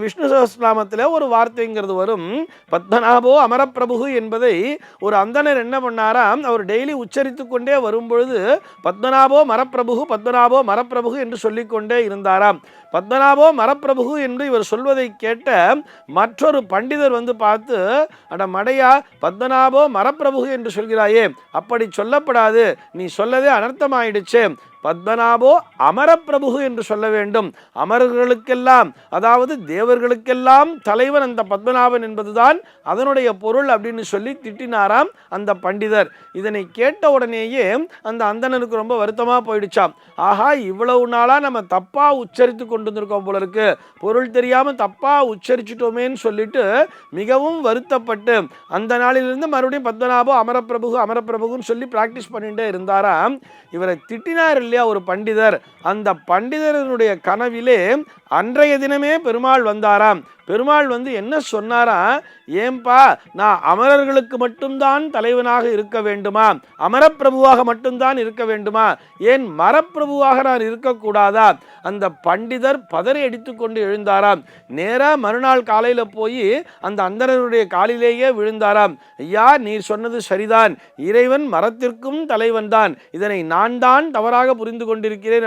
விஷ்ணு சஹஸ்ரநாமத்தில் ஒரு வார்த்தைங்கிறது வரும். பத்மநாபோ அமரப்பிரபு என்பதை ஒரு அந்தனர் என்ன பண்ணாராம், அவர் டெய்லி உச்சரித்து கொண்டே வரும்பொழுது பத்மநாபோ மரப்பிரபு பத்மநாபோ மரப்பிரபு என்று சொல்லிக்கொண்டே இருந்தாராம். பத்மநாபோ மரப்பிரபு என்று இவர் சொல்வதை கேட்ட மற்றொரு பண்டிதர் வந்து பார்த்து, அட மடையா, பத்மநாபோ மரப்பிரபு என்று சொல்கிறாயே, அப்படி சொல்லப்படாது, நீ சொல்லதே அனர்த்தமாயிடுச்சு, பத்மநாபோ அமரப்பிரபு என்று சொல்ல வேண்டும். அமரர்களுக்கெல்லாம், அதாவது தேவர்களுக்கெல்லாம் தலைவன் அந்த பத்மநாபன் என்பதுதான் அதனுடைய பொருள் அப்படின்னு சொல்லி திட்டினாராம் அந்த பண்டிதர். இதனை கேட்ட உடனேயே அந்த அந்தணனுக்கு ரொம்ப வருத்தமா போயிடுச்சாம். ஆஹா, இவ்வளவு நாளா நம்ம தப்பா உச்சரித்து கொண்டு வந்திருக்கோம் போல இருக்கு, பொருள் தெரியாம தப்பா உச்சரிச்சிட்டோமேன்னு சொல்லிட்டு மிகவும் வருத்தப்பட்டு அந்த நாளிலிருந்து மறுபடியும் பத்மநாபோ அமரப்பிரபு அமரப்பிரபுன்னு சொல்லி பிராக்டிஸ் பண்ணிட்டே இருந்தாராம். இவரை திட்டினார் இல்லையா ஒரு பண்டிதர், அந்த பண்டிதனுடைய கனவிலே அன்றைய தினமே பெருமாள் வந்தாராம். பெருமாள் வந்து என்ன சொன்னாரா, ஏன்பா, நான் அமரர்களுக்கு மட்டும்தான் தலைவனாக இருக்க வேண்டுமா, அமரப்பிரபுவாக மட்டும்தான் இருக்க வேண்டுமா, ஏன் மரப்பிரபுவாக நான் இருக்கக்கூடாதா? அந்த பண்டிதர் பதறி அடித்து கொண்டு எழுந்தாராம். நேராக மறுநாள் காலையில் போய் அந்த அந்தணருடைய காலிலேயே விழுந்தாராம். ஐயா, நீர் சொன்னது சரிதான், இறைவன் மரத்திற்கும் தலைவன் தான், இதனை நான் தான் தவறாக புரிந்து கொண்டிருக்கிறேன்.